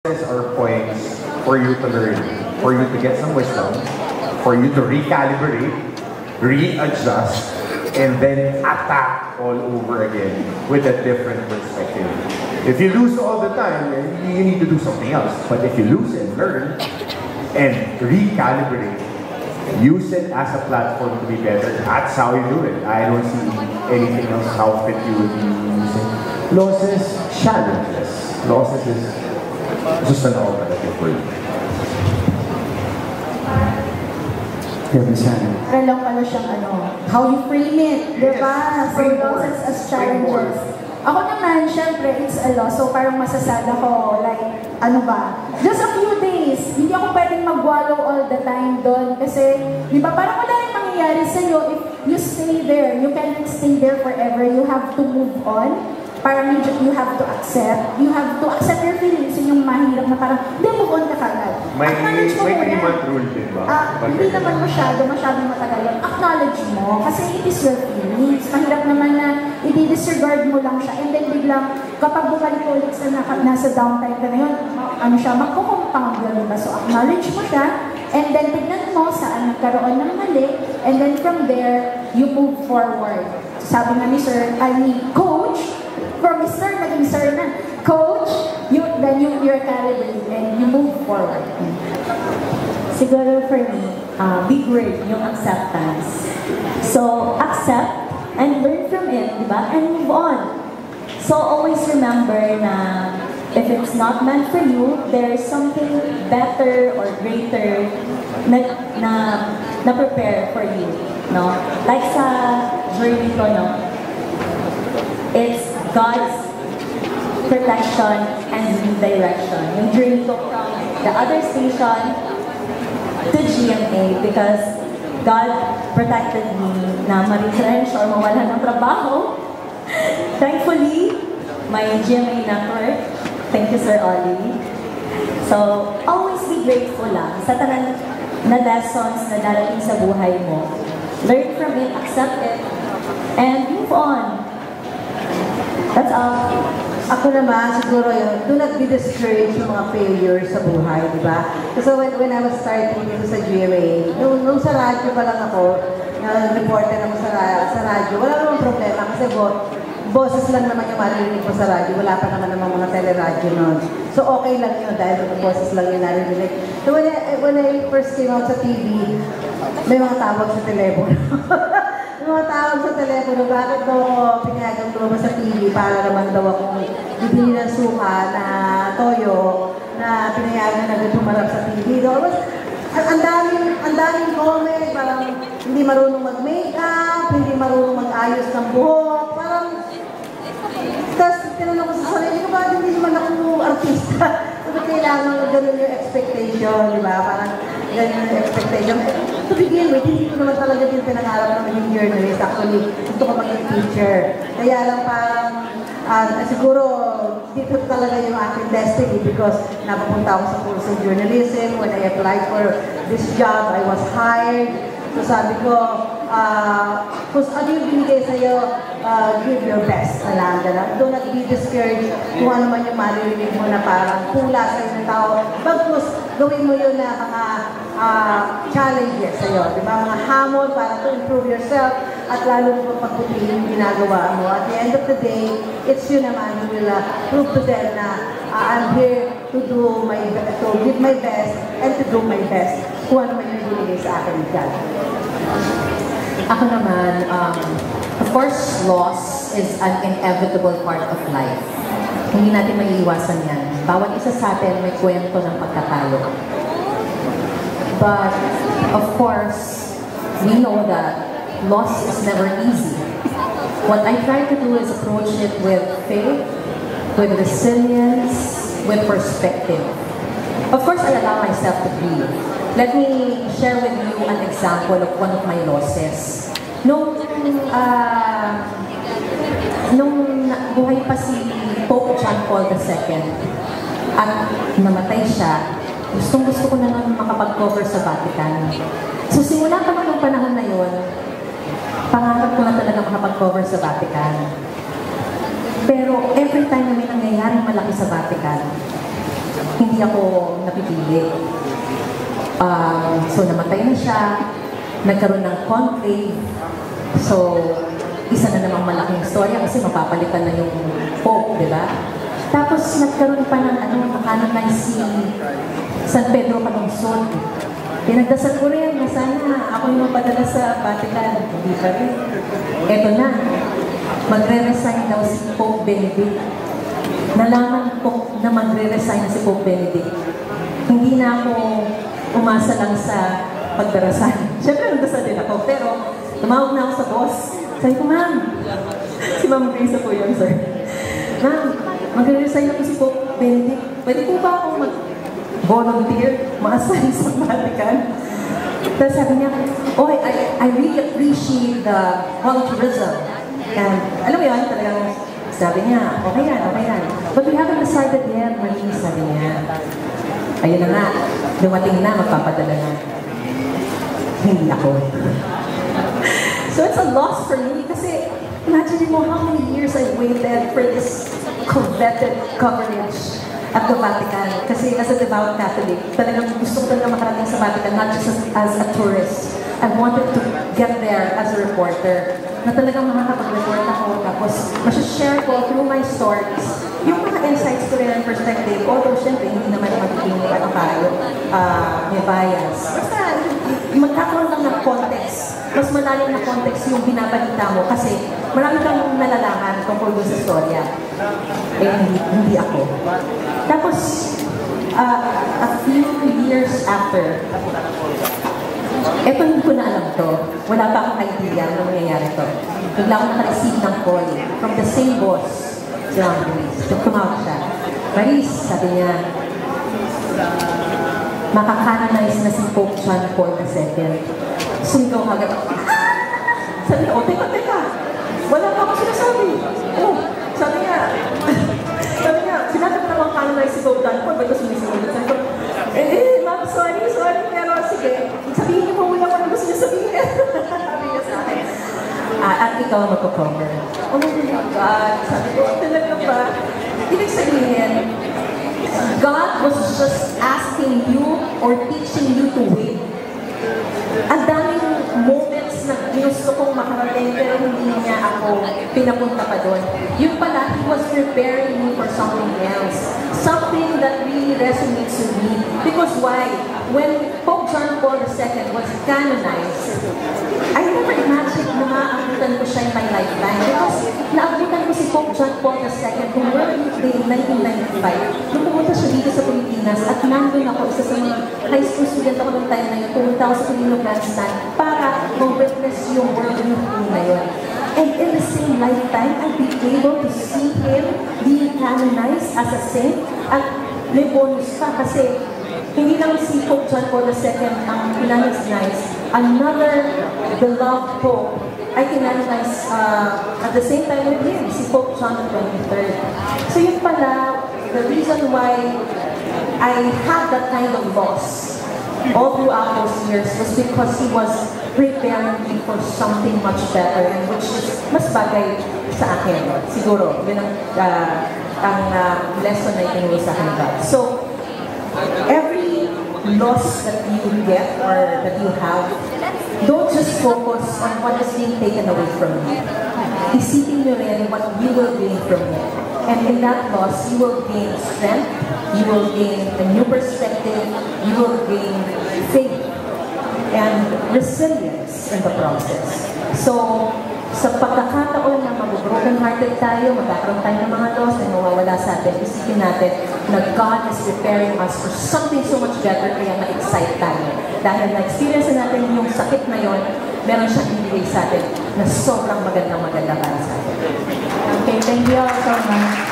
Are points for you to learn, for you to get some wisdom, for you to recalibrate, readjust, and then attack all over again with a different perspective. If you lose all the time, you need to do something else. But if you lose and learn and recalibrate, use it as a platform to be better. That's how you do it. I don't see anything else how fit you would be using. Losses, challenges. Losses is just an alternative for you. Pero lang pala siyang how you frame it, diba? So losses as challenges. Ako naman, syempre, it's a loss. So parang masasada ko, like, just a few days. Hindi ako pwedeng mag-wallow all the time doon. Kasi, di ba, parang wala rin mangyayari sa'yo if you stay there. You cannot stay there forever. You have to move on. Parang you have to accept. You have to accept your feelings. Yun yung mahirap na parang, hindi, move on ka kagad. May 3-month rule din ba? Hindi naman masyadong matagal yun. Acknowledge mo, kasi it is your feelings. Mahirap naman na i-disregard mo lang siya. And then biglang, kapag bumalik ulit sa nasa downtime ka na yun, magkukumpang yun, diba? So acknowledge mo siya, and then tignan mo saan nagkaroon ng mali, and then from there, you move forward. Sabi nga ni Coach, from Mr. naging Sir na, Coach, you're calibrated and you move forward. Siguro for me, big word, yung acceptance. So, accept and learn from it, diba? And move on. So, always remember na if it's not meant for you, there's something better or greater na prepare for you, no? Like sa journey ko, no? It's God's protection and redirection. Yung journey ko from the other station to GMA because God protected me na ma-retrench or mawala ng trabaho. Thankfully, my GMA network. Thank you, Sir Ollie. So, always be grateful lang sa tanan na lessons na darating sa buhay mo. Learn from it, accept it, and move on. That's all. Ako naman, siguro yun, do not be discouraged sa mga failures sa buhay, di ba? So when I was starting dito sa GMA, nung sa radyo pa lang ako, reporter ako sa radyo, wala namang problema kasi boses lang naman yung maririnig ko sa radyo, wala pa naman namang mga teleradyo noon. So okay lang yun dahil boses lang yung naririnig. So when I first came out sa TV, may mga tawag sa telepono. Mga tawag sa telepono, bakit daw ako pinayagang lumabas sa TV para naman daw akong bibili ng suka na toyo na pinayagan na agad humarap sa TV. Ang daming comment, parang hindi marunong mag-makeup, hindi marunong mag-ayos ng buhok, parang tapos tinanong ko sa sarili ko, bakit hindi naman ako artista? Sabi kailangan ganun yung expectation, di ba? Parang ganun yung expectation. To begin with, hindi ko naman talaga din pinangarap na maging journalist. Actually, gusto ko maging teacher. Kaya lang parang, siguro, dito talaga yung aking destiny because napapunta ako sa course of journalism. When I applied for this job, I was hired. So sabi ko, kung ano yung binigay sa'yo, give your best. Do not be discouraged kung ano man yung maririnig mo na parang pula sa'yo ng tao. Bagkus, gawin mo yun na mga challenges sa'yo. Diba? Mga hamon para to improve yourself at lalo mo pagputi yung ginagawa mo. At the end of the day, it's you naman who will prove to them na I'm here to give my best and to do my best kung ano man yung binigay sa akin ng God. Ako naman, of course, loss is an inevitable part of life. Hindi natin maiiwasan yan. Bawat isa sa atin may kwento ng pagkatalo. But, of course, we know that loss is never easy. What I try to do is approach it with faith, with resilience, with perspective. Of course, I allow myself to grieve. Let me share with you an example of one of my losses. Nung buhay pa si Pope John Paul II at namatay siya, gustong-gusto ko na nang makapag-cover sa Vatican. So simula pa nung panahon na yun, pangarap ko na talaga makapag-cover sa Vatican. Pero every time na may nangyayaring malaki sa Vatican, hindi ako napipili. So namatay na siya, nagkaroon ng conclave. So, isa na namang malaking storya kasi mapapalitan na yung Pope, di ba? Tapos nagkaroon pa ng nakanonay si San Pedro Calungsod. Pinagdasal ko rin na sana ako yung mapadala sa Vatican. Hindi pa rin. Eto na, magre-resign daw si Pope Benedict. Nalaman ko na magre-resign na si Pope Benedict. Hindi na ako umasa lang sa pagdarasal. Siyempre, nagdasal din ako. Pero, tumawag na ako sa boss. Sabi ko, ma'am, si Ma'am Grace po yun, sir. Ma'am, magre-resign ako si Pope Benedict. Pwede po ba akong mag-volunteer, ma-assign sa Vatican? Tapos sabi niya, oh, I really appreciate the volunteerism. And alam mo yun, talagang sabi niya, okay yan. But we haven't decided yet, Marie, sabi niya. Ayun na nga, dumating na, magpapadala na. Hindi ako. So it's a loss for me kasi imagine mo how many years I waited for this coveted coverage at the Vatican. Kasi as a devout Catholic, talagang gusto ko talaga makarating sa Vatican, not just as a tourist. I wanted to get there as a reporter. Na talagang makakapag-report ako, tapos masashare ko through my stories yung mga insights ko rin and perspective. Although, syempre, hindi naman magiging may bias. Basta, magkakaroon lang ng context. Mas malalim na context yung binabalita mo kasi marami kang nalalaman tungkol doon sa storya. Hindi ako. Tapos, a few years after, eto hindi ko na alam to. Wala pa akong idea na nangyayari to. Bigla akong naka-receive ng call from the same boss, si Ma'am Grace. Tumawag siya. Maris, sabi niya, makakanonize na si Pope John Paul II. Sumigaw agad ako. Sabi niya, teka. Wala pa ako sinasabi. Sabi niya, sinabi ko naman canonize si Pope John Paul, ba't ko sumisigaw? Sabi ko, ma'am, sorry, pero sige, sabihin niyo po muna kung ano gusto niyo sabihin. Sabi niya sa akin. At ikaw ang magko-cover. Oh my God, sabi ko, talaga ba? Ibig sabihin, God was just asking you or teaching you to wait. Ang daming moments na ginusto kong makarating pero hindi niya ako pinapunta pa doon. Yung pala, He was preparing me for something else. Something that really resonates with me. Because why? When Pope John Paul II was canonized, I never imagined na maabutan ko siya in my lifetime. Because naabutan ko si Pope John Paul II kung World Day 1995. Nung pumunta siya dito sa Pilipinas at nandun ako, isa sa mga high school student ako ng time na yun, pumunta ako sa Pilipinas para ma-witness yung World Youth Day na yun. And in the same lifetime, I'd be able to see him being canonized as a saint. At may bonus pa kasi hindi lang si Pope John Paul II ang canonized. Another beloved Pope ay canonized at the same time with him, si Pope John XXIII. So yun pala, the reason why I had that kind of loss all throughout those years was because He was preparing me for something much better and which is mas bagay sa akin. Siguro, yun ang lesson na itinuro sa akin. So, every loss that you get or that you have, don't just focus on what is being taken away from you. Isipin nyo rin what you will gain from it. And in that loss, you will gain strength, you will gain a new perspective, you will gain faith and resilience in the process. So, sa pagkakataon na mag-broken-hearted tayo, magkakaroon tayo ng mga loss na mawawala sa atin, isipin natin na God is preparing us for something so much better, kaya ma-excite tayo. Dahil na-experience natin yung sakit na yon, meron siyang ibigay sa atin na sobrang magandang para sa atin. Okay, thank you all so much.